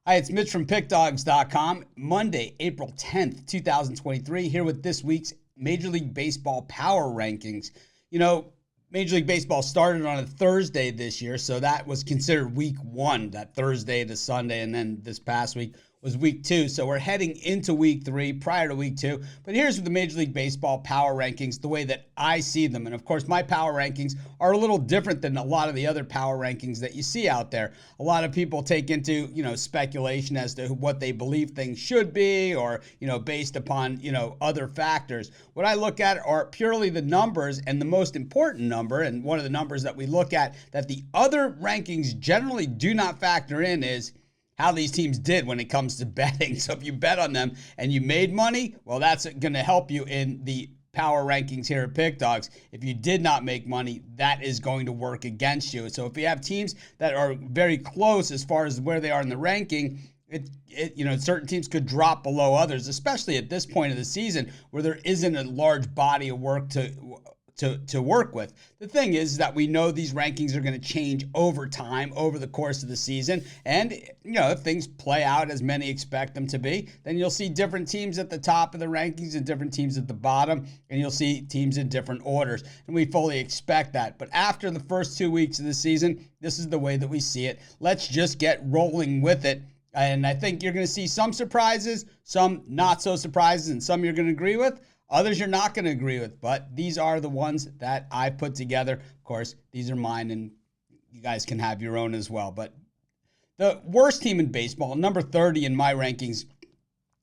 Hi, it's Mitch from PickDawgz.com. Monday, April 10th, 2023, here with this week's Major League Baseball Power Rankings. You know, Major League Baseball started on a Thursday this year, so that was considered week one, that Thursday to Sunday, and then this past week was week two. So we're heading into week three prior to week two. But here's the Major League Baseball Power Rankings, the way that I see them. And of course, my power rankings are a little different than a lot of the other power rankings that you see out there. A lot of people take into, speculation as to what they believe things should be, or, based upon, other factors. What I look at are purely the numbers, and the most important number, and one of the numbers that we look at that the other rankings generally do not factor in, is how these teams did when it comes to betting. So if you bet on them and you made money, well, that's going to help you in the power rankings here at PickDawgz. If you did not make money, that is going to work against you. So if you have teams that are very close as far as where they are in the ranking, certain teams could drop below others, especially at this point of the season where there isn't a large body of work to work with. The thing is that we know these rankings are going to change over time, over the course of the season. And, if things play out as many expect them to be, then you'll see different teams at the top of the rankings and different teams at the bottom, and you'll see teams in different orders. And we fully expect that. But after the first 2 weeks of the season, this is the way that we see it. Let's just get rolling with it. And I think you're going to see some surprises, some not so surprises, and some you're going to agree with. Others you're not going to agree with, but these are the ones that I put together. Of course, these are mine, and you guys can have your own as well. But the worst team in baseball, number 30 in my rankings,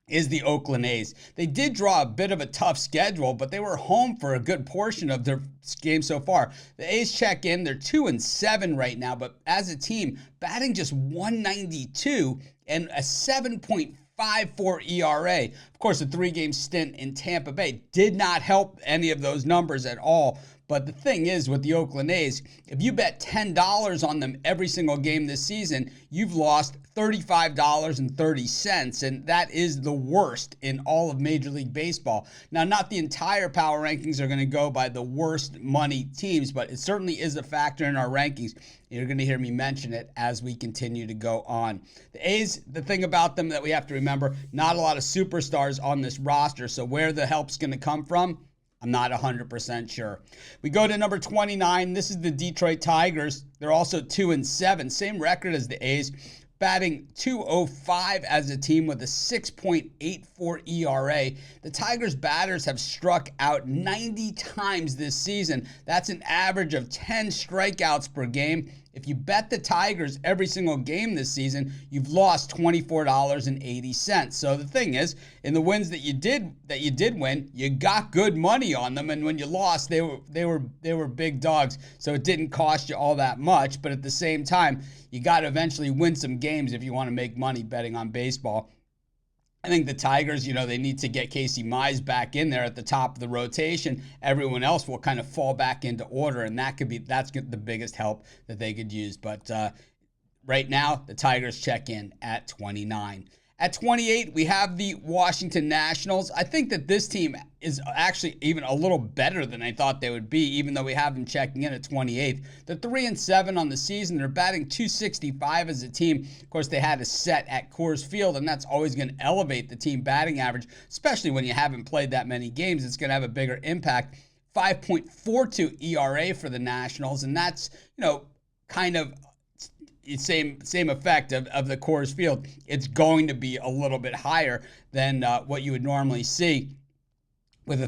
is the Oakland A's. They did draw a bit of a tough schedule, but they were home for a good portion of their game so far. The A's check in. They're 2-7 right now, but as a team, batting just 192 and a 7.54 ERA. Of course, a 3-game stint in Tampa Bay did not help any of those numbers at all. But the thing is, with the Oakland A's, if you bet $10 on them every single game this season, you've lost $35.30, and that is the worst in all of Major League Baseball. Now, not the entire power rankings are going to go by the worst money teams, but it certainly is a factor in our rankings. You're going to hear me mention it as we continue to go on. The A's, the thing about them that we have to remember, not a lot of superstars on this roster, so where the help's going to come from, I'm not 100% sure. We go to number 29. This is the Detroit Tigers. They're also 2-7, same record as the A's, batting .205 as a team with a 6.84 ERA. The Tigers batters have struck out 90 times this season. That's an average of 10 strikeouts per game. If you bet the Tigers every single game this season, you've lost $24.80. So the thing is, in the wins that you did win, you got good money on them, and when you lost, they were big dogs. So it didn't cost you all that much, but at the same time, you got to eventually win some games if you want to make money betting on baseball. I think the Tigers, they need to get Casey Mize back in there at the top of the rotation. Everyone else will kind of fall back into order, and that's the biggest help that they could use. But right now, the Tigers check in at 29. At 28, we have the Washington Nationals. I think that this team is actually even a little better than I thought they would be, even though we have them checking in at 28th. They're 3-7 on the season. They're batting .265 as a team. Of course, they had a set at Coors Field, and that's always going to elevate the team batting average, especially when you haven't played that many games. It's going to have a bigger impact. 5.42 ERA for the Nationals, and that's, kind of same effect of the Coors Field. It's going to be a little bit higher than what you would normally see with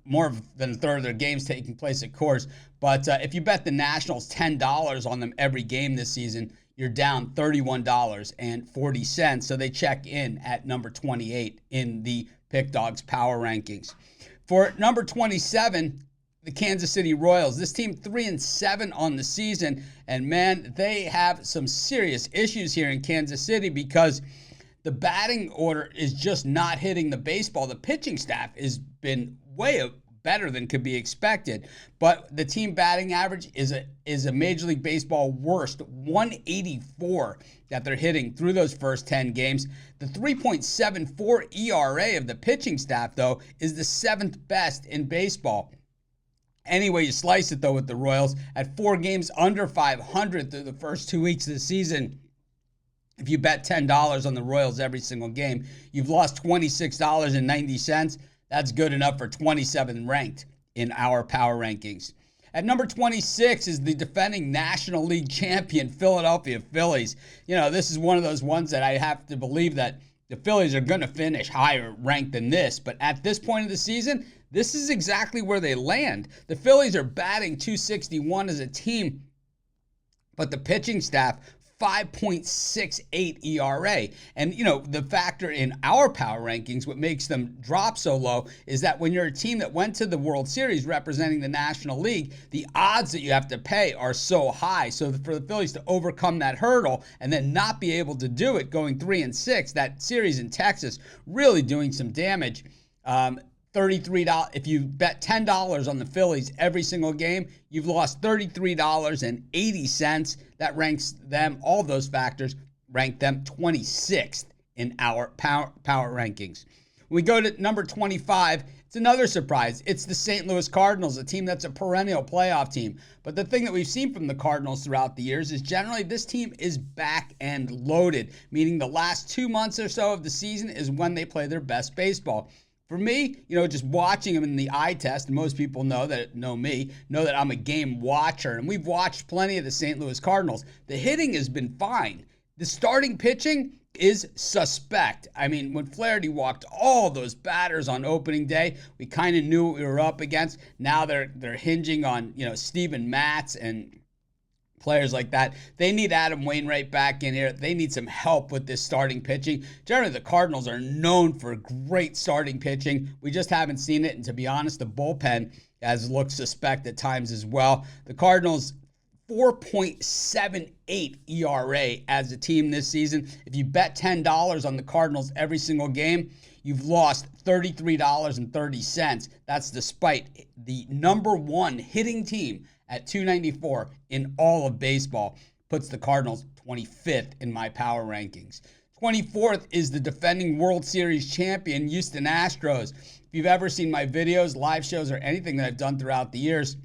more than a third of their games taking place at Coors. But if you bet the Nationals $10 on them every game this season, you're down $31.40. So they check in at number 28 in the PickDawgz Power Rankings. For number 27, the Kansas City Royals. This team 3-7 on the season, and man, they have some serious issues here in Kansas City because the batting order is just not hitting the baseball. The pitching staff has been way better than could be expected, but the team batting average is a Major League Baseball worst 184 that they're hitting through those first 10 games. The 3.74 ERA of the pitching staff, though, is the 7th best in baseball. Any way you slice it, though, with the Royals, at 4 games under 500 through the first 2 weeks of the season, If you bet $10 on the Royals every single game, you've lost $26.90. That's good enough for 27th ranked in our power rankings. At number 26 is the defending National League champion, Philadelphia Phillies. This is one of those ones that I have to believe that the Phillies are going to finish higher ranked than this. But at this point of the season, this is exactly where they land. The Phillies are batting .261 as a team, but the pitching staff, 5.68 ERA. And, the factor in our power rankings, what makes them drop so low is that when you're a team that went to the World Series representing the National League, the odds that you have to pay are so high. So for the Phillies to overcome that hurdle and then not be able to do it going 3-6, that series in Texas really doing some damage. $33. If you bet $10 on the Phillies every single game, you've lost $33.80. That ranks them, all those factors rank them 26th in our power rankings. When we go to number 25, it's another surprise. It's the St. Louis Cardinals, a team that's a perennial playoff team. But the thing that we've seen from the Cardinals throughout the years is generally this team is back and loaded, meaning the last 2 months or so of the season is when they play their best baseball. For me, just watching them in the eye test, and most people know me, know that I'm a game watcher, and we've watched plenty of the St. Louis Cardinals. The hitting has been fine. The starting pitching is suspect. I mean, when Flaherty walked all those batters on opening day, we kind of knew what we were up against. Now they're hinging on, Steven Matz and players like that. They need Adam Wainwright back in here. They need some help with this starting pitching. Generally, the Cardinals are known for great starting pitching. We just haven't seen it, and to be honest, the bullpen has looked suspect at times as well. The Cardinals, 4.78 ERA as a team this season. If you bet $10 on the Cardinals every single game, you've lost $33.30. That's despite the number one hitting team at .294 in all of baseball, puts the Cardinals 25th in my power rankings. 24th is the defending World Series champion, Houston Astros. If you've ever seen my videos, live shows, or anything that I've done throughout the years,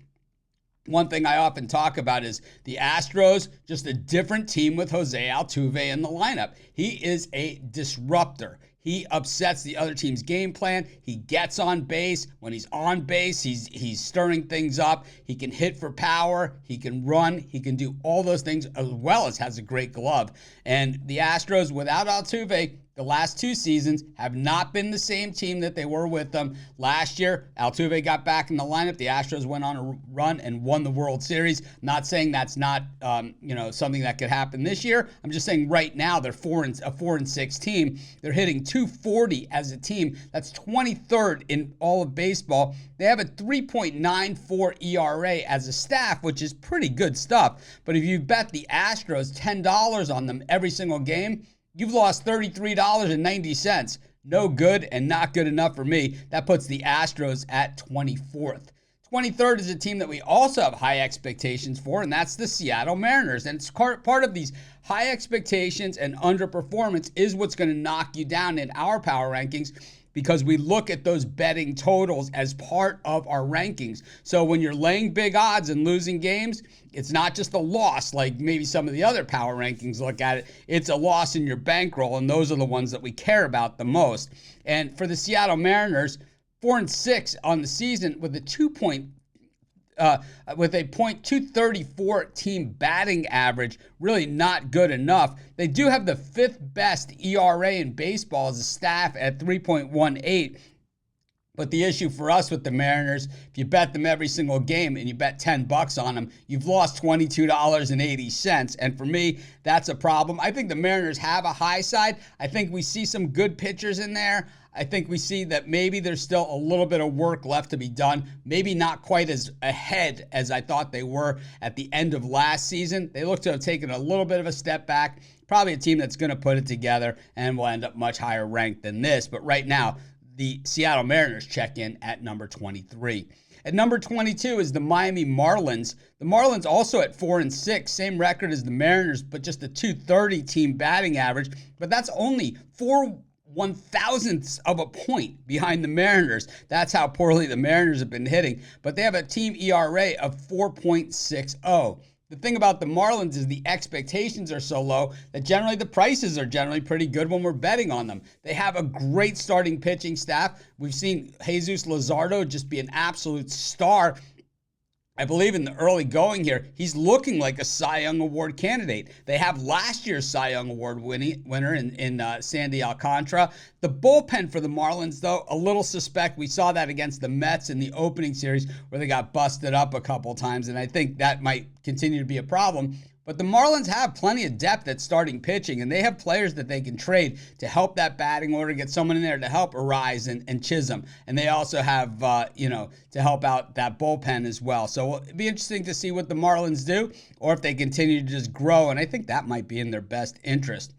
one thing I often talk about is the Astros, just a different team with Jose Altuve in the lineup. He is a disruptor. He upsets the other team's game plan. He gets on base. When he's on base, he's stirring things up. He can hit for power. He can run. He can do all those things, as well as has a great glove. And the Astros, without Altuve, the last 2 seasons have not been the same team that they were with them. Last year, Altuve got back in the lineup. The Astros went on a run and won the World Series. Not saying that's not something that could happen this year. I'm just saying right now they're a 4-6 team. They're hitting .240 as a team. That's 23rd in all of baseball. They have a 3.94 ERA as a staff, which is pretty good stuff. But if you bet the Astros $10 on them every single game, you've lost $33.90. No good and not good enough for me. That puts the Astros at 24th. 23rd is a team that we also have high expectations for, and that's the Seattle Mariners. And it's part of these high expectations and underperformance is what's going to knock you down in our power rankings, because we look at those betting totals as part of our rankings. So when you're laying big odds and losing games, it's not just a loss like maybe some of the other power rankings look at it. It's a loss in your bankroll, and those are the ones that we care about the most. And for the Seattle Mariners, 4-6 on the season with a .234 team batting average, really not good enough. They do have the 5th best ERA in baseball as a staff at 3.18. But the issue for us with the Mariners, if you bet them every single game and you bet $10 on them, you've lost $22.80. And for me, that's a problem. I think the Mariners have a high side. I think we see some good pitchers in there. I think we see that maybe there's still a little bit of work left to be done. Maybe not quite as ahead as I thought they were at the end of last season. They look to have taken a little bit of a step back. Probably a team that's going to put it together and will end up much higher ranked than this. But right now, the Seattle Mariners check in at number 23. At number 22 is the Miami Marlins. The Marlins also at 4-6, same record as the Mariners, but just a .230 team batting average. But that's only 4/1000ths of a point behind the Mariners. That's how poorly the Mariners have been hitting. But they have a team ERA of 4.60. the thing about the Marlins is the expectations are so low that generally the prices are generally pretty good when we're betting on them. They have a great starting pitching staff. We've seen Jesus Luzardo just be an absolute star. I believe in the early going here, he's looking like a Cy Young Award candidate. They have last year's Cy Young Award winner in Sandy Alcantara. The bullpen for the Marlins, though, a little suspect. We saw that against the Mets in the opening series where they got busted up a couple times, and I think that might continue to be a problem. But the Marlins have plenty of depth at starting pitching, and they have players that they can trade to help that batting order, get someone in there to help Arise and Chisholm. And they also have, to help out that bullpen as well. So it'll be interesting to see what the Marlins do or if they continue to just grow, and I think that might be in their best interest.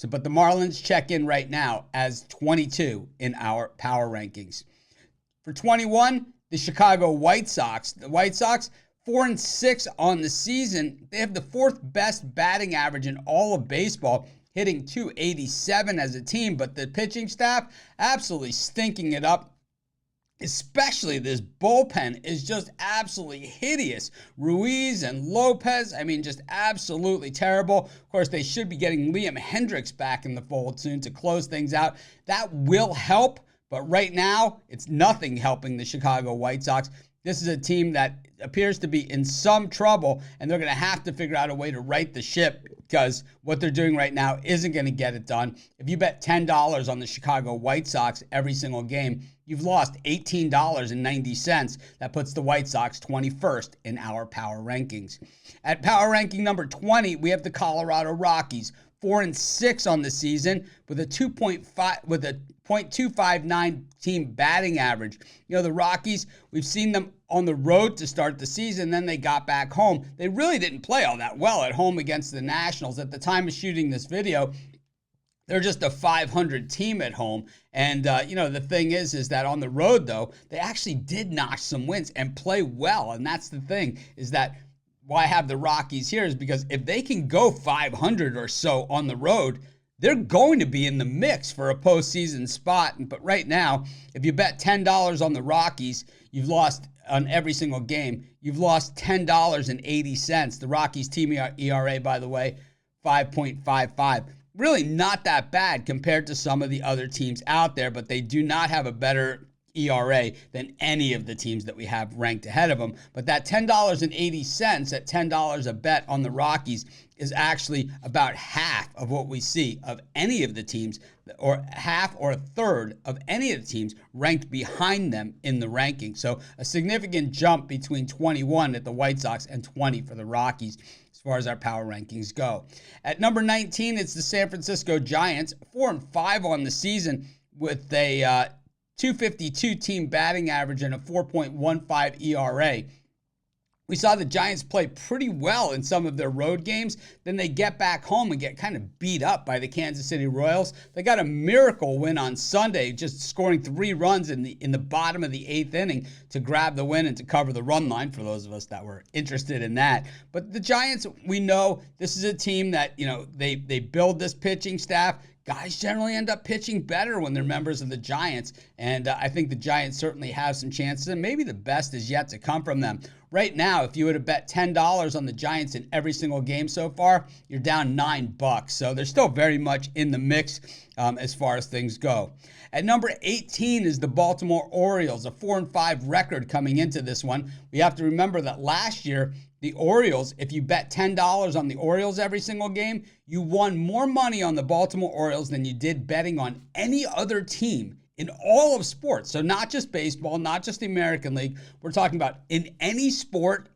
But the Marlins check in right now as 22 in our power rankings. For 21, the Chicago White Sox. The White Sox, 4-6 on the season. They have the fourth best batting average in all of baseball, hitting .287 as a team, but the pitching staff absolutely stinking it up. Especially this bullpen is just absolutely hideous. Ruiz and Lopez, just absolutely terrible. Of course, they should be getting Liam Hendricks back in the fold soon to close things out. That will help, but right now, it's nothing helping the Chicago White Sox. This is a team that appears to be in some trouble, and they're going to have to figure out a way to right the ship because what they're doing right now isn't going to get it done. If you bet $10 on the Chicago White Sox every single game, you've lost $18.90. That puts the White Sox 21st in our power rankings. At power ranking number 20, we have the Colorado Rockies. 4-6 on the season with a 0.259 team batting average. The Rockies, we've seen them on the road to start the season, then they got back home. They really didn't play all that well at home against the Nationals. At the time of shooting this video, they're just a 500 team at home. And, the thing is that on the road, though, they actually did notch some wins and play well. And that's the thing, is that why I have the Rockies here is because if they can go 500 or so on the road, they're going to be in the mix for a postseason spot. But right now, if you bet $10 on the Rockies, you've lost on every single game. You've lost $10.80. The Rockies team ERA, by the way, 5.55. Really not that bad compared to some of the other teams out there, but they do not have a better ERA than any of the teams that we have ranked ahead of them. But that $10.80 at $10 a bet on the Rockies is actually about half of what we see of any of the teams, or half or a third of any of the teams ranked behind them in the ranking. So a significant jump between 21 at the White Sox and 20 for the Rockies as far as our power rankings go. At number 19, it's the San Francisco Giants, 4-5 on the season with a .252 team batting average and a 4.15 ERA. We saw the Giants play pretty well in some of their road games. Then they get back home and get kind of beat up by the Kansas City Royals. They got a miracle win on Sunday, just scoring 3 runs in the bottom of the 8th inning to grab the win and to cover the run line for those of us that were interested in that. But the Giants, we know this is a team that, they build this pitching staff. Guys generally end up pitching better when they're members of the Giants, and I think the Giants certainly have some chances, and maybe the best is yet to come from them. Right now, if you would have bet $10 on the Giants in every single game so far, you're down $9. So they're still very much in the mix as far as things go. At number 18 is the Baltimore Orioles, a 4-5 record coming into this one. We have to remember that last year, the Orioles, if you bet $10 on the Orioles every single game, you won more money on the Baltimore Orioles than you did betting on any other team in all of sports. So not just baseball, not just the American League. We're talking about in any sport,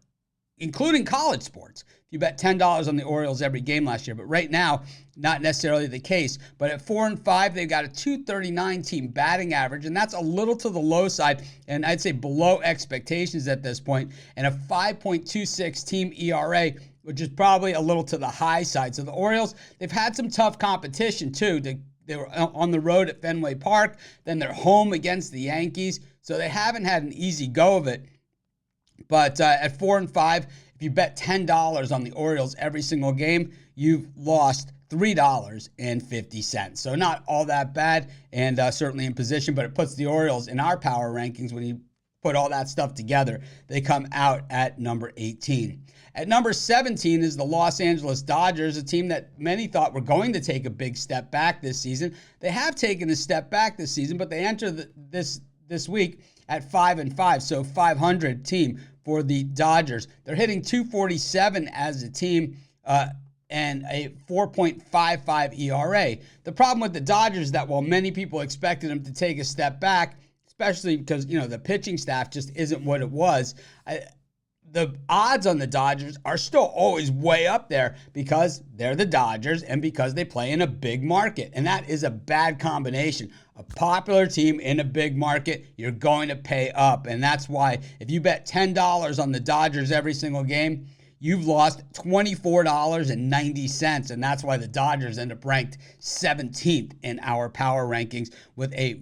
including college sports. You bet $10 on the Orioles every game last year. But right now, not necessarily the case. But at 4-5, they've got a .239 team batting average, and that's a little to the low side, and I'd say below expectations at this point, and a 5.26 team ERA, which is probably a little to the high side. So the Orioles, they've had some tough competition, too. They were on the road at Fenway Park, then they're home against the Yankees. So they haven't had an easy go of it. But at 4-5, if you bet $10 on the Orioles every single game, you've lost $3.50. So not all that bad, and certainly in position, but it puts the Orioles in our power rankings when you put all that stuff together, they come out at number 18. At number 17 is the Los Angeles Dodgers, a team that many thought were going to take a big step back this season. They have taken a step back this season, but they enter this week at 5-5, so 500 team for the Dodgers. They're hitting .247 as a team and a 4.55 ERA. The problem with the Dodgers is that while many people expected them to take a step back, especially because, the pitching staff just isn't what it was, the odds on the Dodgers are still always way up there because they're the Dodgers and because they play in a big market. And that is a bad combination. A popular team in a big market, you're going to pay up. And that's why if you bet $10 on the Dodgers every single game, you've lost $24.90. And that's why the Dodgers end up ranked 17th in our power rankings with a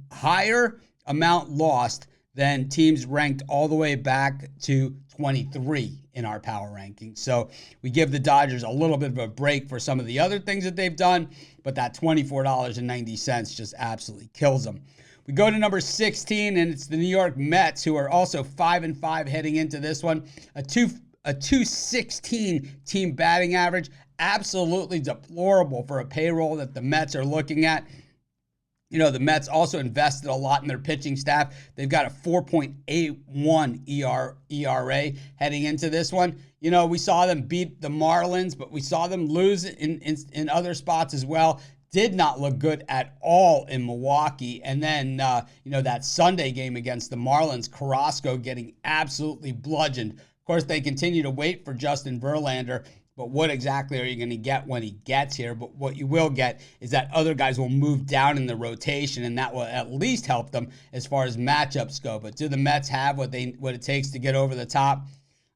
higher amount lost than teams ranked all the way back to 23 in our power rankings. So we give the Dodgers a little bit of a break for some of the other things that they've done, but that $24.90 just absolutely kills them. We go to number 16, and it's the New York Mets, who are also 5-5 heading into this one. A 216 team batting average, absolutely deplorable for a payroll that the Mets are looking at. The Mets also invested a lot in their pitching staff. They've got a 4.81 ERA heading into this one. We saw them beat the Marlins, but we saw them lose in other spots as well. Did not look good at all in Milwaukee. And then, that Sunday game against the Marlins, Carrasco getting absolutely bludgeoned. Of course, they continue to wait for Justin Verlander. But what exactly are you going to get when he gets here? But what you will get is that other guys will move down in the rotation, and that will at least help them as far as matchups go. But do the Mets have what it takes to get over the top?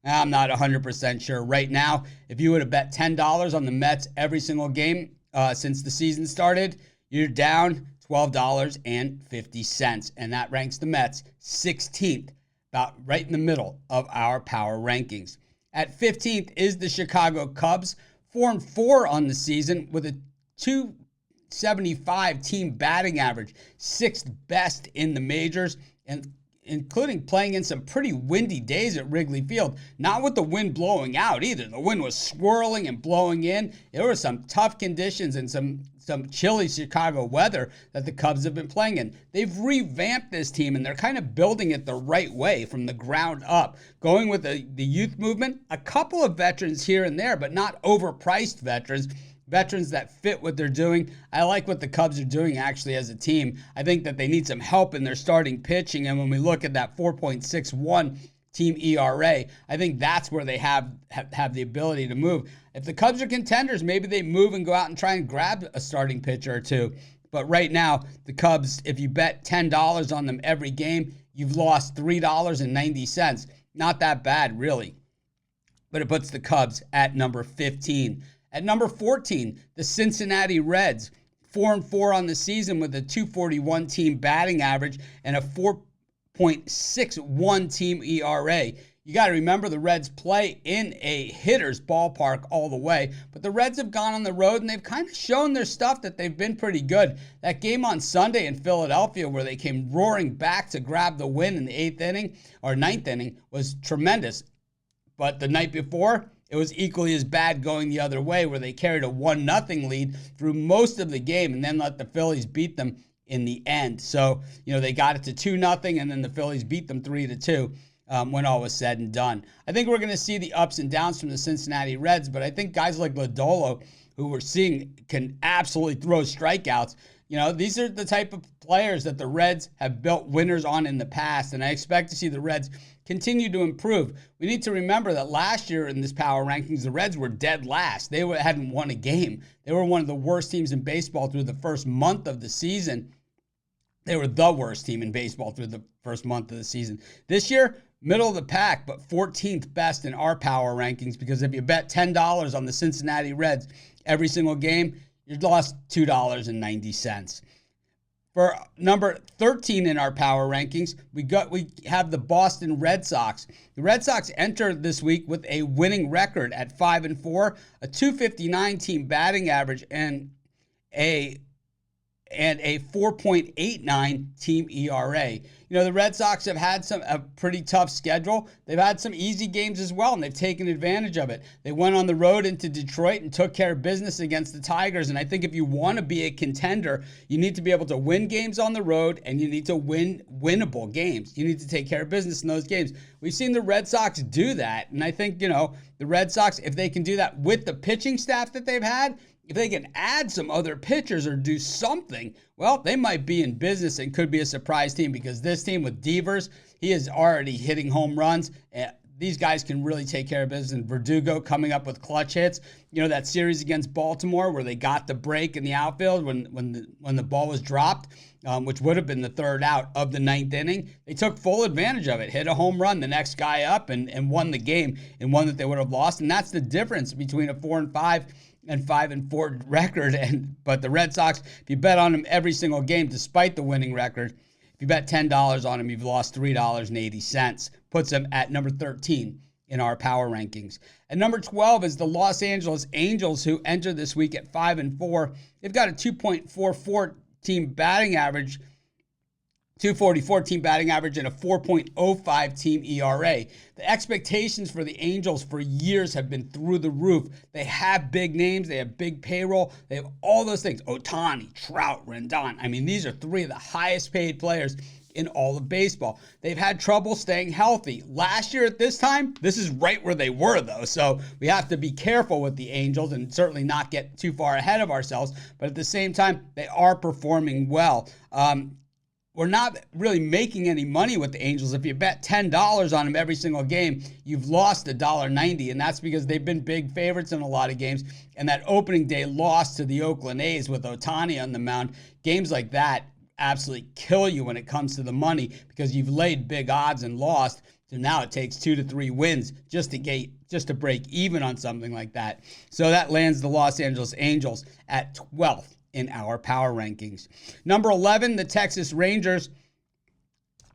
I'm not 100% sure. Right now, if you would have bet $10 on the Mets every single game since the season started, you're down $12.50. And that ranks the Mets 16th, about right in the middle of our power rankings. At 15th is the Chicago Cubs, 4-4 on the season with a .275 team batting average, 6th best in the majors, and including playing in some pretty windy days at Wrigley Field. Not with the wind blowing out either. The wind was swirling and blowing in. There were some tough conditions and some chilly Chicago weather that the Cubs have been playing in. They've revamped this team, and they're kind of building it the right way from the ground up, going with the youth movement, a couple of veterans here and there, but not overpriced veterans that fit what they're doing. I like what the Cubs are doing actually as a team. I think that they need some help in their starting pitching, and when we look at that 4.61 team ERA, I think that's where they have the ability to move. If the Cubs are contenders, maybe they move and go out and try and grab a starting pitcher or two. But right now, the Cubs, if you bet $10 on them every game, you've lost $3.90. Not that bad, really. But it puts the Cubs at number 15. At number 14, the Cincinnati Reds, 4-4 on the season with a .241 team batting average and a 4.61 team ERA. You got to remember the Reds play in a hitter's ballpark all the way, but the Reds have gone on the road and they've kind of shown their stuff that they've been pretty good. That game on Sunday in Philadelphia where they came roaring back to grab the win in the ninth inning was tremendous. But the night before, it was equally as bad going the other way where they carried a 1-0 lead through most of the game and then let the Phillies beat them in the end. So, they got it to 2-0 and then the Phillies beat them 3-2. When all was said and done. I think we're going to see the ups and downs from the Cincinnati Reds, but I think guys like Lodolo, who we're seeing can absolutely throw strikeouts, these are the type of players that the Reds have built winners on in the past, and I expect to see the Reds continue to improve. We need to remember that last year in this power rankings, the Reds were dead last. They hadn't won a game. They were one of the worst teams in baseball through the first month of the season. They were the worst team in baseball through the first month of the season. This year, middle of the pack, but 14th best in our power rankings, because if you bet $10 on the Cincinnati Reds every single game, you've lost $2.90. For number 13 in our power rankings, we have the Boston Red Sox. The Red Sox entered this week with a winning record at 5-4, a .259 team batting average, and a and a 4.89 team ERA. You know, the Red Sox have had a pretty tough schedule. They've had some easy games as well, and they've taken advantage of it. They went on the road into Detroit and took care of business against the Tigers. And I think if you want to be a contender, you need to be able to win games on the road, and you need to win winnable games. You need to take care of business in those games. We've seen the Red Sox do that, and I think, you know, the Red Sox, if they can do that with the pitching staff that they've had, if they can add some other pitchers or do something, well, they might be in business and could be a surprise team, because this team with Devers, he is already hitting home runs. These guys can really take care of business. And Verdugo coming up with clutch hits. You know, that series against Baltimore where they got the break in the outfield when the ball was dropped, which would have been the third out of the ninth inning. They took full advantage of it, hit a home run, the next guy up, and won the game, and one that they would have lost. And that's the difference between a 4-5 and 5-4 record. But the Red Sox, if you bet on them every single game, despite the winning record, if you bet $10 on them, you've lost $3.80. Puts them at number 13 in our power rankings. And number 12 is the Los Angeles Angels, who entered this week at 5-4. They've got a 2.44 team batting average, 244 team batting average, and a 4.05 team ERA. The expectations for the Angels for years have been through the roof. They have big names. They have big payroll. They have all those things. Ohtani, Trout, Rendon. I mean, these are three of the highest paid players in all of baseball. They've had trouble staying healthy. Last year at this time, this is right where they were, though. So we have to be careful with the Angels and certainly not get too far ahead of ourselves. But at the same time, they are performing well. We're not really making any money with the Angels. If you bet $10 on them every single game, you've lost $1.90, and that's because they've been big favorites in a lot of games. And that opening day loss to the Oakland A's with Ohtani on the mound, games like that absolutely kill you when it comes to the money, because you've laid big odds and lost. So now it takes 2 to 3 wins just to break even on something like that. So that lands the Los Angeles Angels at 12th in our power rankings. Number 11, the Texas Rangers,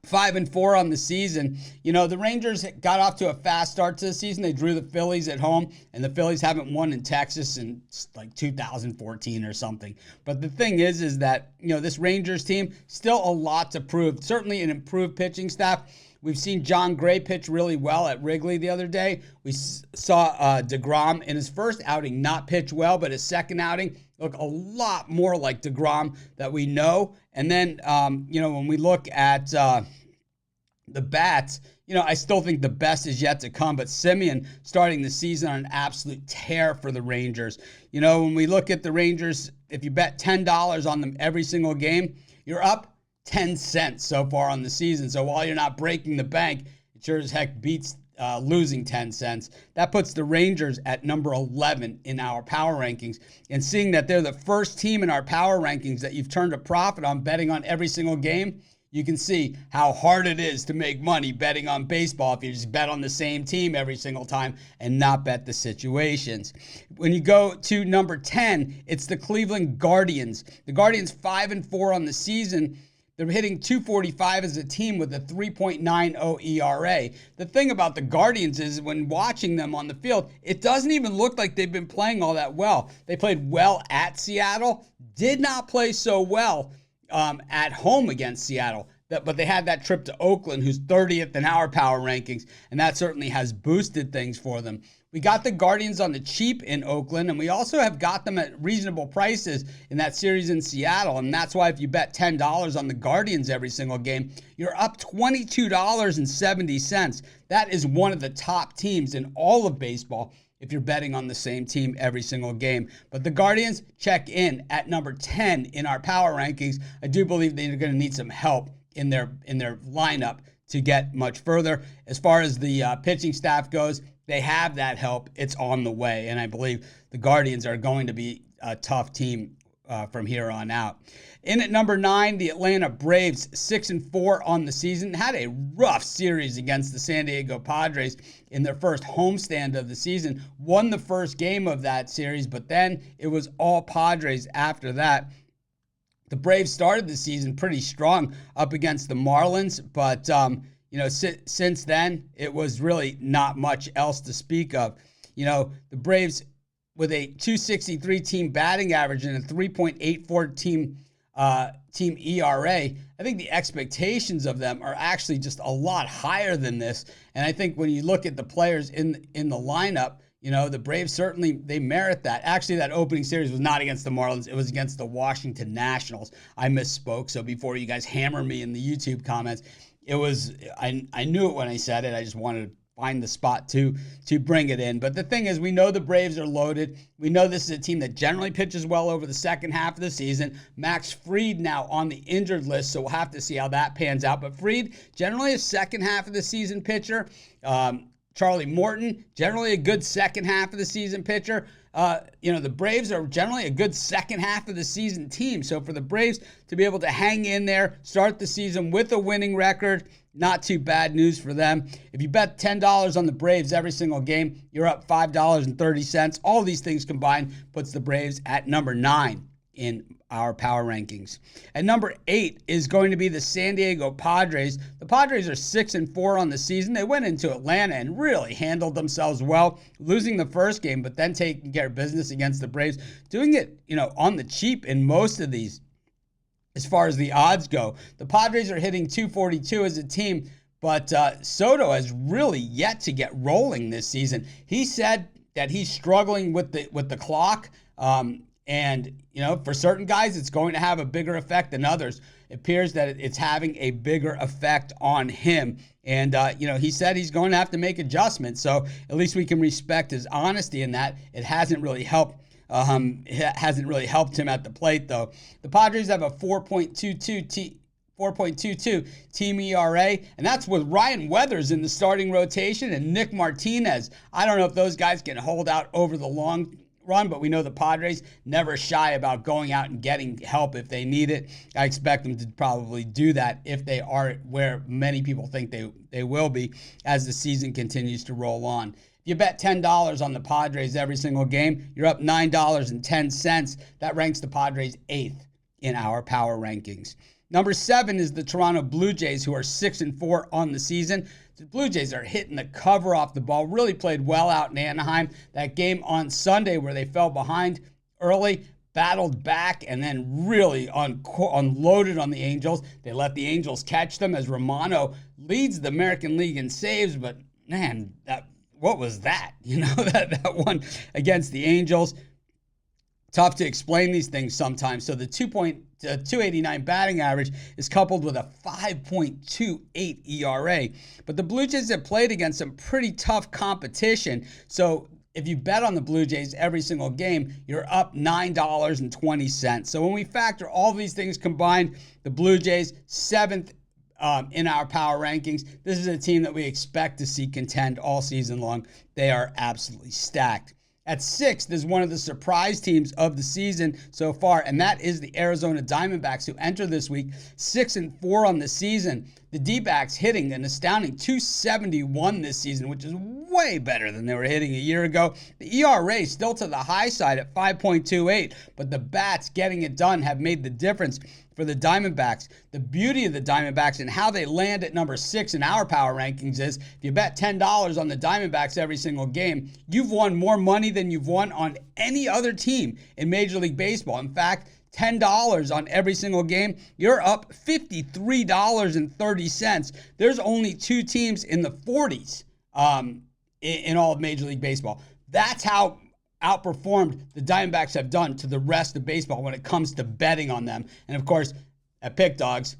5-4 on the season. You know, the Rangers got off to a fast start to the season. They drew the Phillies at home, and the Phillies haven't won in Texas in like 2014 or something. But the thing is that, you know, this Rangers team, still a lot to prove. Certainly an improved pitching staff. We've seen John Gray pitch really well at Wrigley the other day. We saw DeGrom in his first outing not pitch well, but his second outing look a lot more like DeGrom that we know. And then, you know, when we look at the bats, you know, I still think the best is yet to come. But Simeon starting the season on an absolute tear for the Rangers. You know, when we look at the Rangers, if you bet $10 on them every single game, you're up 10 cents so far on the season. So while you're not breaking the bank, it sure as heck beats losing 10 cents. That puts the Rangers at number 11 in our power rankings. And seeing that they're the first team in our power rankings that you've turned a profit on betting on every single game, you can see how hard it is to make money betting on baseball if you just bet on the same team every single time and not bet the situations. When you go to number 10, it's the Cleveland Guardians. The Guardians 5-4 on the season. They're hitting 245 as a team with a 3.90 ERA. The thing about the Guardians is when watching them on the field, it doesn't even look like they've been playing all that well. They played well at Seattle, did not play so well at home against Seattle. But they had that trip to Oakland, who's 30th in our power rankings, and that certainly has boosted things for them. We got the Guardians on the cheap in Oakland, and we also have got them at reasonable prices in that series in Seattle. And that's why if you bet $10 on the Guardians every single game, you're up $22.70. That is one of the top teams in all of baseball if you're betting on the same team every single game. But the Guardians check in at number 10 in our power rankings. I do believe they're going to need some help in their lineup to get much further. As far as the pitching staff goes, they have that help. It's on the way. And I believe the Guardians are going to be a tough team from here on out. In at number 9, the Atlanta Braves, 6-4 on the season, had a rough series against the San Diego Padres in their first homestand of the season. Won the first game of that series, but then it was all Padres after that. The Braves started the season pretty strong up against the Marlins, but you know, since then, it was really not much else to speak of. You know, the Braves with a 263 team batting average and a 3.84 team team ERA, I think the expectations of them are actually just a lot higher than this. And I think when you look at the players in the lineup, the Braves certainly, they merit that. Actually, that opening series was not against the Marlins. It was against the Washington Nationals. I misspoke. So before you guys hammer me in the YouTube comments, I knew it when I said it. I just wanted to find the spot to bring it in. But the thing is, we know the Braves are loaded. We know this is a team that generally pitches well over the second half of the season. Max Fried now on the injured list, so we'll have to see how that pans out. But Fried, generally a second half of the season pitcher. Charlie Morton, generally a good second half of the season pitcher. The Braves are generally a good second half of the season team. So for the Braves to be able to hang in there, start the season with a winning record, not too bad news for them. If you bet $10 on the Braves every single game, you're up $5.30. All these things combined puts the Braves at number 9 in our power rankings. At number 8 is going to be the San Diego Padres. The Padres are 6-4 on the season. They went into Atlanta and really handled themselves well, losing the first game, but then taking care of business against the Braves, doing it, on the cheap in most of these. As far as the odds go, the Padres are hitting 242 as a team, but Soto has really yet to get rolling this season. He said that he's struggling with the clock. And, for certain guys, it's going to have a bigger effect than others. It appears that it's having a bigger effect on him. And, he said he's going to have to make adjustments. So at least we can respect his honesty in that. It hasn't really helped. It hasn't really helped him at the plate, though. The Padres have a 4.22 team ERA, and that's with Ryan Weathers in the starting rotation and Nick Martinez. I don't know if those guys can hold out over the long run, but we know the Padres never shy about going out and getting help if they need it. I expect them to probably do that if they are where many people think they will be as the season continues to roll on. If you bet $10 on the Padres every single game, you're up $9.10. That ranks the Padres 8th in our power rankings. Number 7 is the Toronto Blue Jays, who are 6-4 on the season. The Blue Jays are hitting the cover off the ball, really played well out in Anaheim. That game on Sunday where they fell behind early, battled back, and then really unloaded on the Angels. They let the Angels catch them as Romano leads the American League in saves, but man, what was that? That one against the Angels. Tough to explain these things sometimes. So the 289 batting average is coupled with a 5.28 ERA. But the Blue Jays have played against some pretty tough competition. So if you bet on the Blue Jays every single game, you're up $9.20. So when we factor all these things combined, the Blue Jays 7th in our power rankings. This is a team that we expect to see contend all season long. They are absolutely stacked. At 6th is one of the surprise teams of the season so far, and that is the Arizona Diamondbacks, who enter this week 6-4 on the season. The D-backs hitting an astounding .271 this season, which is way better than they were hitting a year ago. The ERA still to the high side at 5.28, but the bats getting it done have made the difference for the Diamondbacks. The beauty of the Diamondbacks and how they land at number 6 in our power rankings is if you bet $10 on the Diamondbacks every single game, you've won more money than you've won on any other team in Major League Baseball. In fact, $10 on every single game, you're up $53.30. There's only 2 teams in the 40s in all of Major League Baseball. That's how outperformed the Diamondbacks have done to the rest of baseball when it comes to betting on them. And of course, at PickDawgz,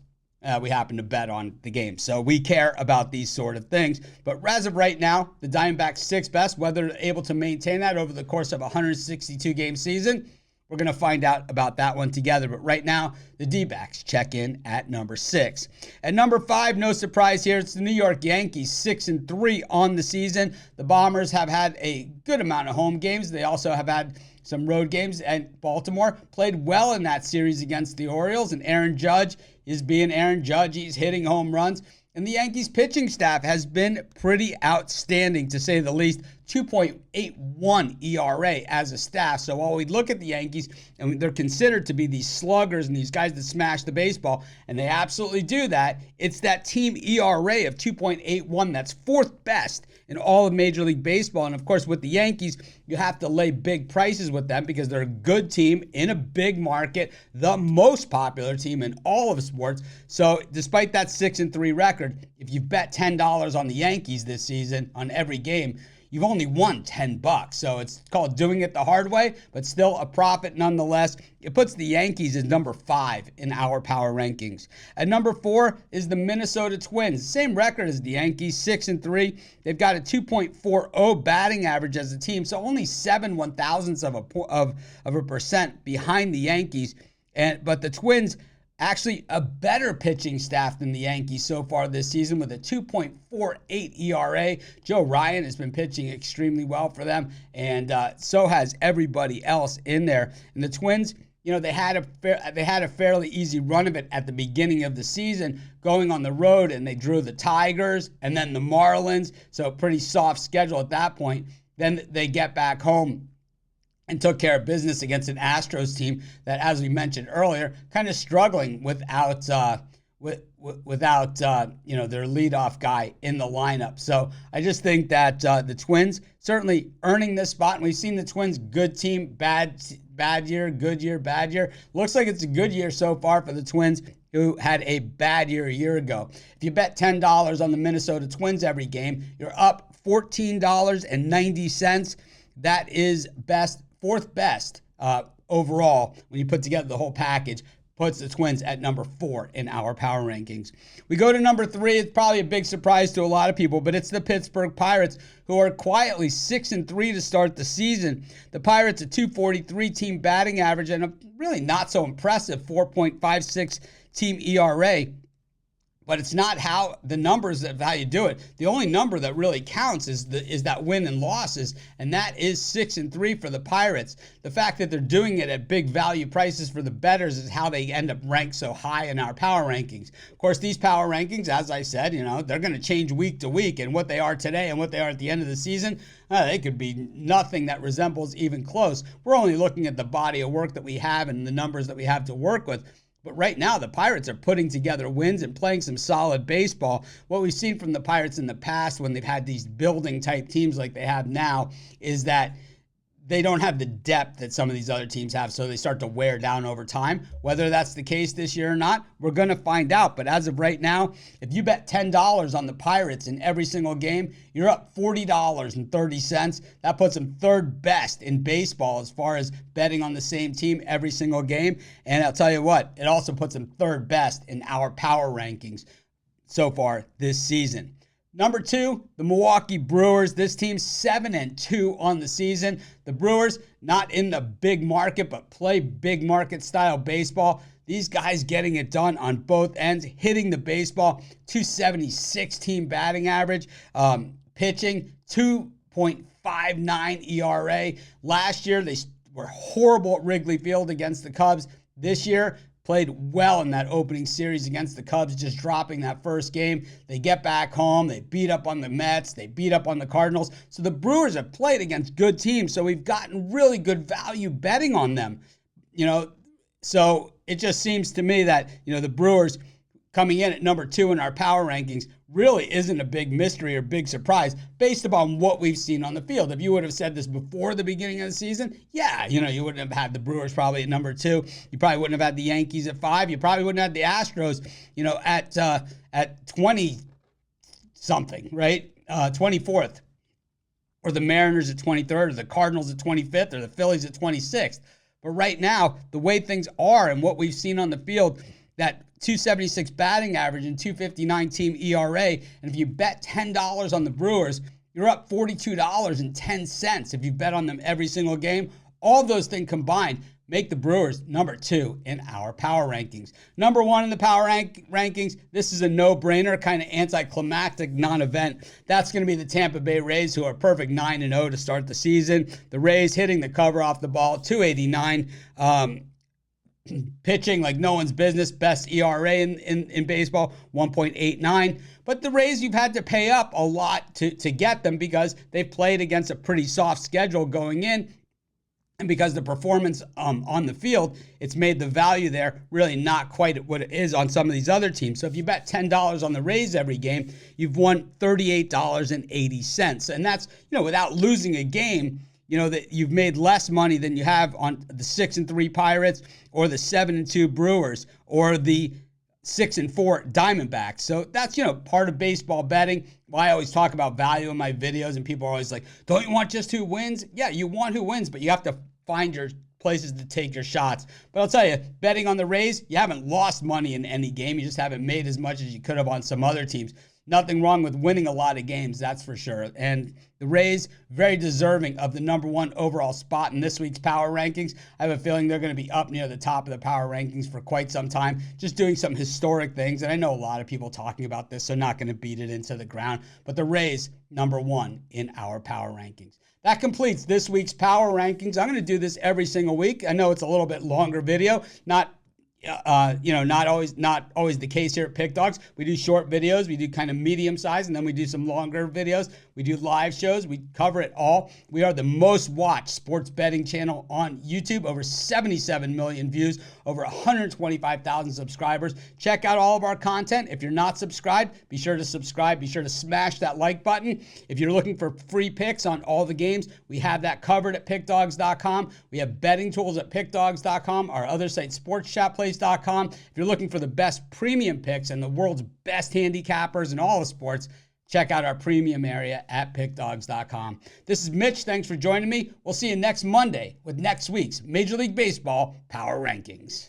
we happen to bet on the game. So we care about these sort of things. But as of right now, the Diamondbacks 6th best. Whether they're able to maintain that over the course of a 162-game season, we're going to find out about that one together. But right now, the D-backs check in at number 6. At number 5, no surprise here, it's the New York Yankees, 6-3 on the season. The Bombers have had a good amount of home games. They also have had some road games, and Baltimore played well in that series against the Orioles, and Aaron Judge is being Aaron Judge. He's hitting home runs. And the Yankees pitching staff has been pretty outstanding, to say the least, 2.81 ERA as a staff. So while we look at the Yankees, and they're considered to be these sluggers and these guys that smash the baseball, and they absolutely do that, it's that team ERA of 2.81 that's fourth best in all of Major League Baseball. And of course, with the Yankees, you have to lay big prices with them because they're a good team in a big market, the most popular team in all of sports. So despite that 6-3 record, if you bet $10 on the Yankees this season on every game, you've only won $10. So it's called doing it the hard way, but still a profit nonetheless. It puts the Yankees as number 5 in our power rankings. At number 4 is the Minnesota Twins. Same record as the Yankees, 6-3. They've got a 2.40 batting average as a team, so only 7/1000ths of a percent behind the Yankees. But the Twins, actually a better pitching staff than the Yankees so far this season with a 2.48 ERA. Joe Ryan has been pitching extremely well for them, and so has everybody else in there. And the Twins, they had a fairly easy run of it at the beginning of the season, going on the road, and they drew the Tigers and then the Marlins, so pretty soft schedule at that point. Then they get back home and took care of business against an Astros team that, as we mentioned earlier, kind of struggling without their leadoff guy in the lineup. So I just think that the Twins certainly earning this spot. And we've seen the Twins, good team, bad year, good year, bad year. Looks like it's a good year so far for the Twins, who had a bad year a year ago. If you bet $10 on the Minnesota Twins every game, you're up $14.90. That is fourth best overall when you put together the whole package. Puts the Twins at number 4 in our power rankings. We go to number 3. It's probably a big surprise to a lot of people, but it's the Pittsburgh Pirates, who are quietly 6-3 to start the season. The Pirates, a 243 team batting average and a really not so impressive 4.56 team ERA. But it's not how the numbers of how you do it. The only number that really counts is that win and losses, and that is 6-3 for the Pirates. The fact that they're doing it at big value prices for the bettors is how they end up ranked so high in our power rankings. Of course, these power rankings, as I said, they're going to change week to week, and what they are today and what they are at the end of the season, they could be nothing that resembles even close. We're only looking at the body of work that we have and the numbers that we have to work with. But right now, the Pirates are putting together wins and playing some solid baseball. What we've seen from the Pirates in the past when they've had these building-type teams like they have now is that they don't have the depth that some of these other teams have, so they start to wear down over time. Whether that's the case this year or not, we're going to find out. But as of right now, if you bet $10 on the Pirates in every single game, you're up $40.30. That puts them third best in baseball as far as betting on the same team every single game. And I'll tell you what, it also puts them third best in our power rankings so far this season. Number 2, the Milwaukee Brewers. This team 7-2 on the season. The Brewers, not in the big market, but play big market style baseball. These guys getting it done on both ends, hitting the baseball. 276 team batting average. Pitching, 2.59 ERA. Last year, they were horrible at Wrigley Field against the Cubs. This year, played well in that opening series against the Cubs, just dropping that first game. They get back home. They beat up on the Mets. They beat up on the Cardinals. So the Brewers have played against good teams, so we've gotten really good value betting on them. So it just seems to me that, the Brewers coming in at number 2 in our power rankings really isn't a big mystery or big surprise based upon what we've seen on the field. If you would have said this before the beginning of the season, you wouldn't have had the Brewers probably at number 2. You probably wouldn't have had the Yankees at 5. You probably wouldn't have had the Astros, at 20-something, right? 24th. Or the Mariners at 23rd, or the Cardinals at 25th, or the Phillies at 26th. But right now, the way things are and what we've seen on the field, that 276 batting average and 259 team ERA. And if you bet $10 on the Brewers, you're up $42.10 if you bet on them every single game. All those things combined make the Brewers number 2 in our power rankings. Number 1 in the power rankings, this is a no-brainer, kind of anticlimactic non-event. That's going to be the Tampa Bay Rays, who are perfect 9-0 to start the season. The Rays hitting the cover off the ball, 289. pitching like no one's business. Best ERA in baseball, 1.89. But the Rays, you've had to pay up a lot to get them because they've played against a pretty soft schedule going in. And because the performance on the field, it's made the value there really not quite what it is on some of these other teams. So if you bet $10 on the Rays every game, you've won $38.80. And that's, without losing a game, that you've made less money than you have on the 6-3 Pirates or the 7-2 Brewers or the 6-4 Diamondbacks. So that's, part of baseball betting. Why I always talk about value in my videos, and people are always like, don't you want just who wins? Yeah, you want who wins, but you have to find your places to take your shots. But I'll tell you, betting on the Rays, you haven't lost money in any game. You just haven't made as much as you could have on some other teams. Nothing wrong with winning a lot of games, that's for sure. And the Rays, very deserving of the #1 overall spot in this week's Power Rankings. I have a feeling they're going to be up near the top of the Power Rankings for quite some time, just doing some historic things. And I know a lot of people talking about this, so not going to beat it into the ground. But the Rays, #1 in our Power Rankings. That completes this week's Power Rankings. I'm going to do this every single week. I know it's a little bit longer video, not always the case here at PickDawgz. We do short videos, we do kind of medium size, and then we do some longer videos. We do live shows, we cover it all. We are the most watched sports betting channel on YouTube, over 77 million views, over 125,000 subscribers. Check out all of our content. If you're not subscribed, be sure to subscribe. Be sure to smash that like button. If you're looking for free picks on all the games, we have that covered at PickDawgz.com. We have betting tools at PickDawgz.com. Our other site, SportsChatPlace.com. If you're looking for the best premium picks and the world's best handicappers in all of sports, check out our premium area at PickDawgz.com. This is Mitch. Thanks for joining me. We'll see you next Monday with next week's Major League Baseball Power Rankings.